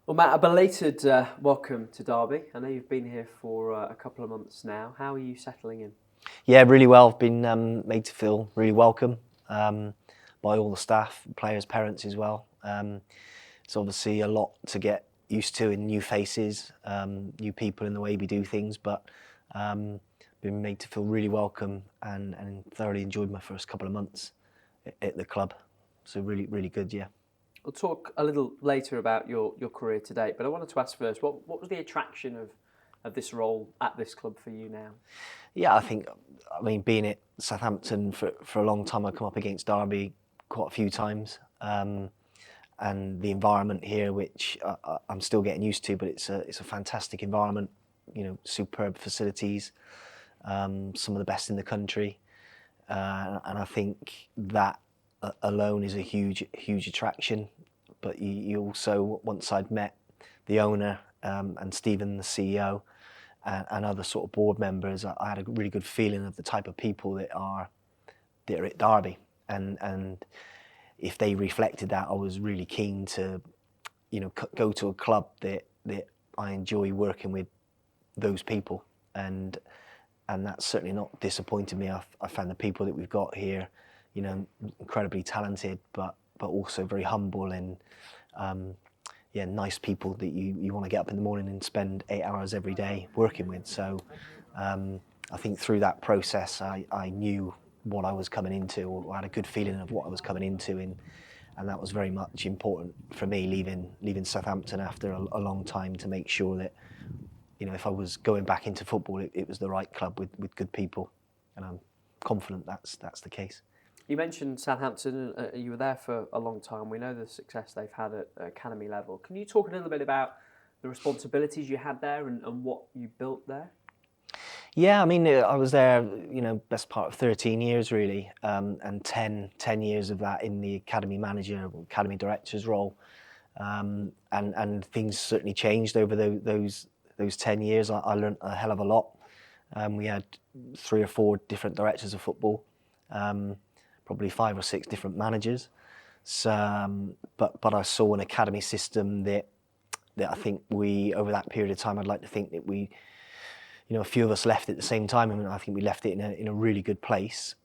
Well, Matt, a belated welcome to Derby. I know you've been here for a couple of months now. How are you settling in? Yeah, really well. I've been made to feel really welcome by all the staff, players, parents as well. It's obviously a lot to get used to in new faces, new people in the way we do things, but been made to feel really welcome and thoroughly enjoyed my first couple of months at the club. So really, really good, yeah. We'll talk a little later about your career to date, but I wanted to ask first, what was the attraction of this role at this club for you now? Yeah, I mean, being at Southampton for a long time, I've come up against Derby quite a few times. And the environment here, which I'm still getting used to, but it's a fantastic environment. You know, superb facilities, some of the best in the country, and I think that alone is a huge attraction. But you also, once I'd met the owner and Stephen, the CEO, and other sort of board members, I had a really good feeling of the type of people that are at Derby, and if they reflected that, I was really keen to, go to a club that I enjoy working with those people, and that's certainly not disappointed me. I found the people that we've got here, incredibly talented, but also very humble and nice people that you want to get up in the morning and spend 8 hours every day working with. So I think through that process, I knew what I was coming into, or had a good feeling of what I was coming into, and that was very much important for me leaving Southampton after a long time, to make sure that, if I was going back into football, it was the right club with good people, and I'm confident that's the case. You mentioned Southampton, you were there for a long time. We know the success they've had at academy level. Can you talk a little bit about the responsibilities you had there and what you built there? Yeah, I mean, I was there, best part of 13 years really, and 10 years of that in the academy manager, academy director's role, and things certainly changed over those 10 years. I learned a hell of a lot. We had 3 or 4 different directors of football, probably 5 or 6 different managers. So, but I saw an academy system that I think over that period of time, I'd like to think that we, a few of us left at the same time. I mean, I think we left it in a really good place.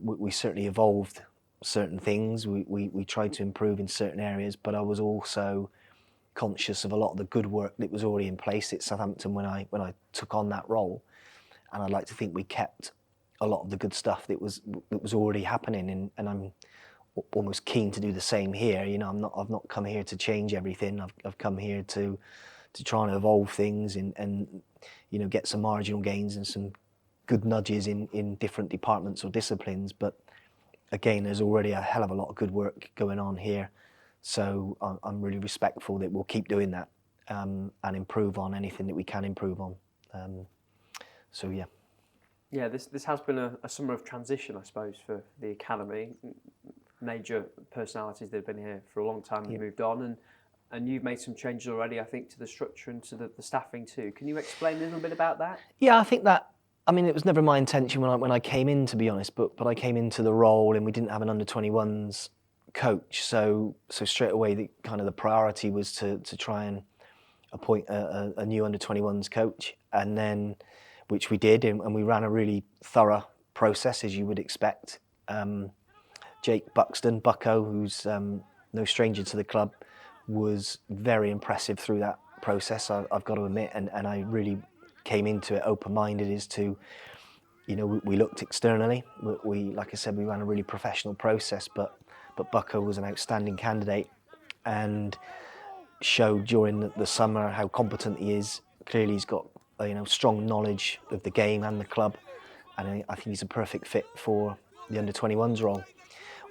We certainly evolved certain things. We tried to improve in certain areas, but I was also conscious of a lot of the good work that was already in place at Southampton when I took on that role. And I'd like to think we kept a lot of the good stuff that was already happening, and I'm almost keen to do the same here. I've not come here to change everything. I've come here to try and evolve things and get some marginal gains and some good nudges in different departments or disciplines. But again, there's already a hell of a lot of good work going on here. So I'm really respectful that we'll keep doing that, and improve on anything that we can improve on. So yeah. Yeah, this has been a summer of transition, I suppose, for the academy. Major personalities that have been here for a long time have moved on, and you've made some changes already, I think, to the structure and to the staffing too. Can you explain a little bit about that? Yeah, I think that, I mean, it was never my intention when I came in, to be honest, but I came into the role and we didn't have an under-21s coach, so straight away the priority was to try and appoint a new under-21s coach, and then, which we did, and we ran a really thorough process, as you would expect. Jake Buxton, Bucko, who's no stranger to the club, was very impressive through that process, I've got to admit, and I really came into it open-minded as to, we looked externally. We, like I said, we ran a really professional process, but Bucko was an outstanding candidate and showed during the summer how competent he is. Clearly he's got strong knowledge of the game and the club, and I think he's a perfect fit for the under-21s role.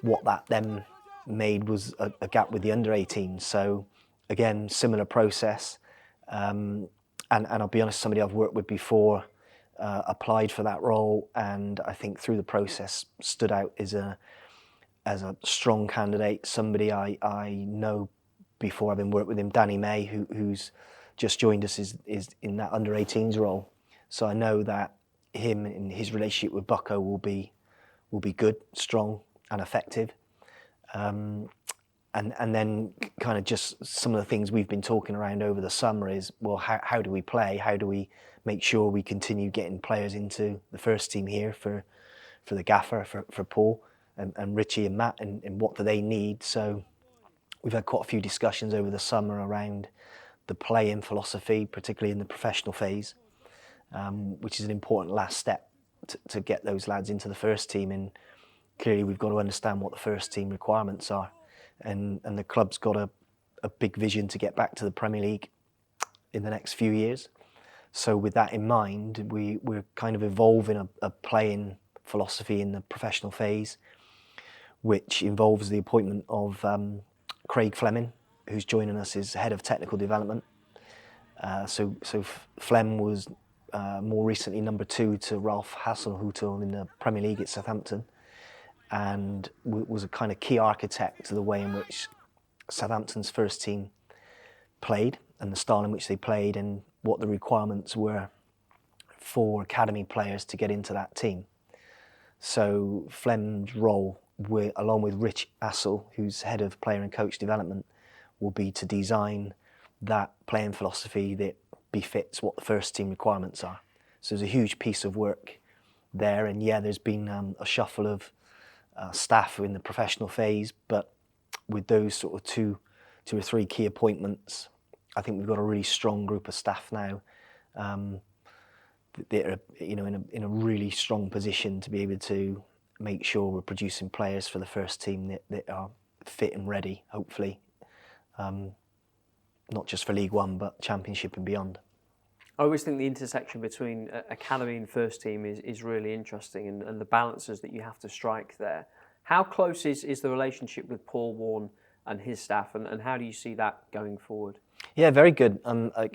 What that then made was a gap with the under-18s. So again, similar process, and I'll be honest, somebody I've worked with before applied for that role, and I think through the process stood out as a strong candidate. Somebody I know before having worked with him, Danny May, who's just joined us, is in that under-18s role. So I know that him and his relationship with Bucko will be good, strong, and effective. And then kind of just some of the things we've been talking around over the summer is, well, how do we play? How do we make sure we continue getting players into the first team here for the gaffer, for Paul and Richie and Matt, and what do they need? So we've had quite a few discussions over the summer around the play-in philosophy, particularly in the professional phase, which is an important last step to get those lads into the first team. And clearly we've got to understand what the first team requirements are. And the club's got a big vision to get back to the Premier League in the next few years. So with that in mind, we're kind of evolving a play-in philosophy in the professional phase, which involves the appointment of Craig Fleming, who's joining us as head of technical development. So Flem was more recently number 2 to Ralph Hasenhüttl in the Premier League at Southampton, and was a kind of key architect to the way in which Southampton's first team played and the style in which they played and what the requirements were for academy players to get into that team. So Flem's role, along with Rich Assel, who's head of player and coach development, will be to design that playing philosophy that befits what the first team requirements are. So there's a huge piece of work there, and yeah, there's been a shuffle of staff in the professional phase, but with those sort of two or three key appointments, I think we've got a really strong group of staff now. They're in a really strong position to be able to make sure we're producing players for the first team that are fit and ready, hopefully, not just for League One but Championship and beyond. I always think the intersection between academy and first team is really interesting, and the balances that you have to strike there. How close is the relationship with Paul Warne and his staff, and how do you see that going forward? Yeah, very good.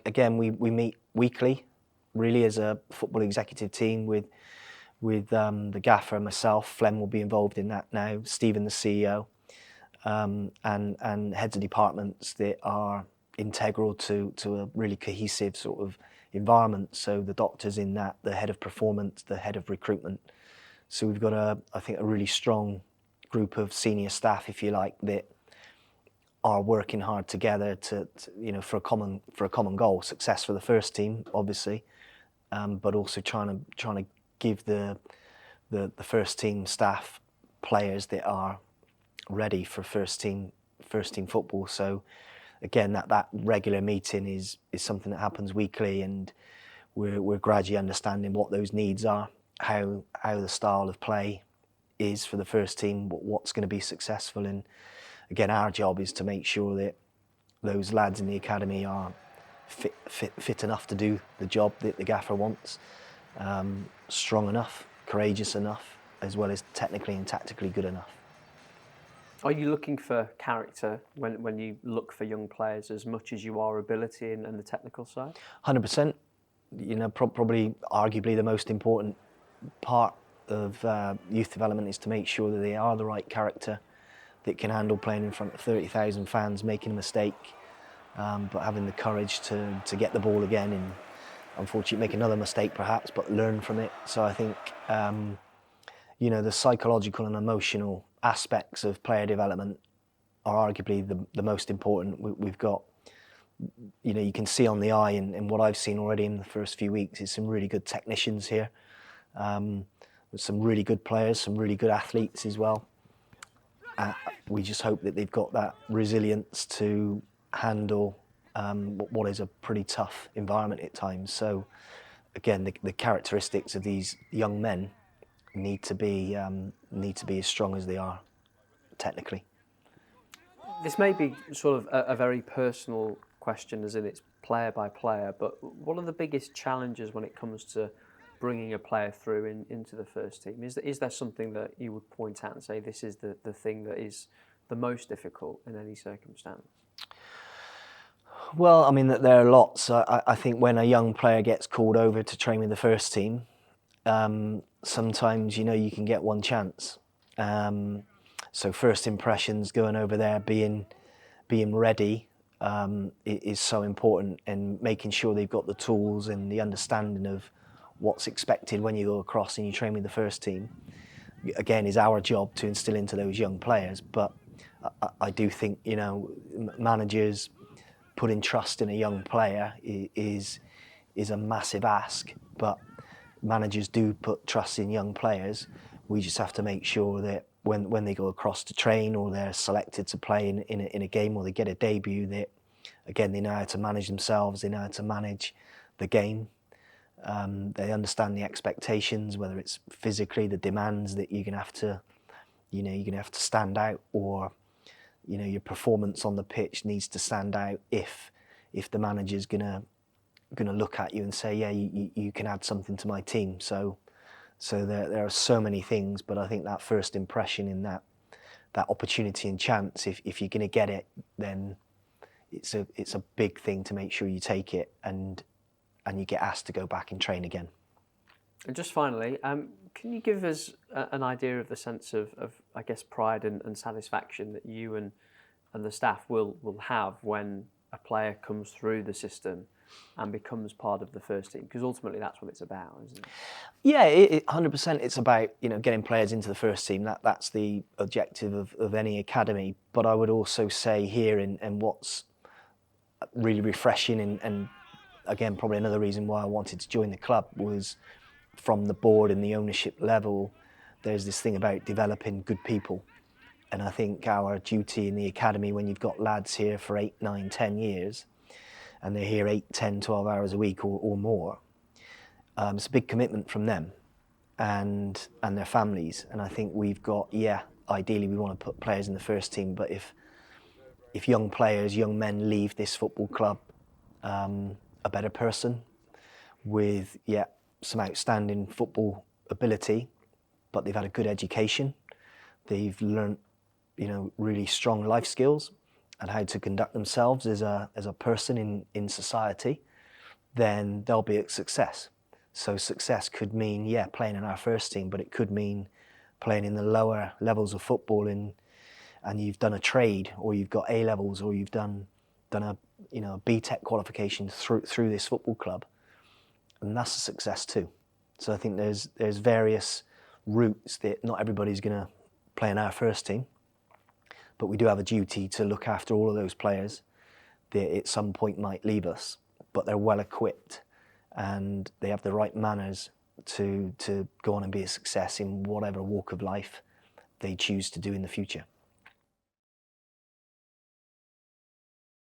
Again, we meet weekly, really, as a football executive team with the gaffer and myself. Flem will be involved in that now, Stephen the CEO, and heads of departments that are integral to a really cohesive sort of environment. So the doctor's in that, the head of performance, the head of recruitment. So we've got I think a really strong group of senior staff, if you like, that are working hard together to for a common goal, success for the first team, obviously, but also trying to give the first team staff players that are ready for first team football. So again, that regular meeting is something that happens weekly, and we're gradually understanding what those needs are, how the style of play is for the first team, what's going to be successful. And again, our job is to make sure that those lads in the academy are fit enough to do the job that the gaffer wants, strong enough, courageous enough, as well as technically and tactically good enough. Are you looking for character when you look for young players as much as you are ability and the technical side? 100%. Probably arguably the most important part of youth development is to make sure that they are the right character that can handle playing in front of 30,000 fans, making a mistake, but having the courage to get the ball again and unfortunately make another mistake perhaps, but learn from it. So I think the psychological and emotional aspects of player development are arguably the most important. We've got, you can see on the eye, and what I've seen already in the first few weeks is some really good technicians here, with some really good players, some really good athletes as well. We just hope that they've got that resilience to handle what is a pretty tough environment at times. So again, the characteristics of these young men need to be as strong as they are technically. This may be sort of a very personal question, as in it's player by player, but what are the biggest challenges when it comes to bringing a player through into the first team? Is there something that you would point out and say this is the thing that is the most difficult in any circumstance? Well, I mean, there are lots. I think when a young player gets called over to train with the first team, sometimes you can get one chance. So first impressions, going over there, being ready is so important, and making sure they've got the tools and the understanding of what's expected when you go across and you train with the first team, again, is our job to instill into those young players. But I do think, you know, managers putting trust in a young player is a massive ask, but managers do put trust in young players. We just have to make sure that when they go across to train or they're selected to play in a game or they get a debut, that again they know how to manage themselves, they know how to manage the game. They understand the expectations, whether it's physically the demands that you're gonna have to, you know, you're gonna have to stand out, or you know your performance on the pitch needs to stand out if the manager's gonna look at you and say, yeah, you can add something to my team. So there are so many things, but I think that first impression in that opportunity and chance, if you're gonna get it, then it's a big thing to make sure you take it and you get asked to go back and train again. And just finally, can you give us an idea of the sense of I guess, pride and satisfaction that you and the staff will have when a player comes through the system and becomes part of the first team? Because ultimately that's what it's about, isn't it? Yeah, 100% it's about, you know, getting players into the first team. That's the objective of any academy. But I would also say here, and what's really refreshing and again, probably another reason why I wanted to join the club, was from the board and the ownership level, there's this thing about developing good people. And I think our duty in the academy, when you've got lads here for 8, 9, 10 years, and they're here 8, 10, 12 hours a week or more, it's a big commitment from them and their families. And I think we've got, yeah, ideally we want to put players in the first team, but if young players, young men leave this football club a better person with, yeah, some outstanding football ability, but they've had a good education, they've learned, you know, really strong life skills and how to conduct themselves as a person in society, then they'll be a success. So success could mean, yeah, playing in our first team, but it could mean playing in the lower levels of football and you've done a trade, or you've got A levels, or you've done a, you know, a BTEC qualification through this football club, and that's a success too. So I think there's various routes that not everybody's going to play in our first team, but we do have a duty to look after all of those players that at some point might leave us, but they're well equipped and they have the right manners to go on and be a success in whatever walk of life they choose to do in the future.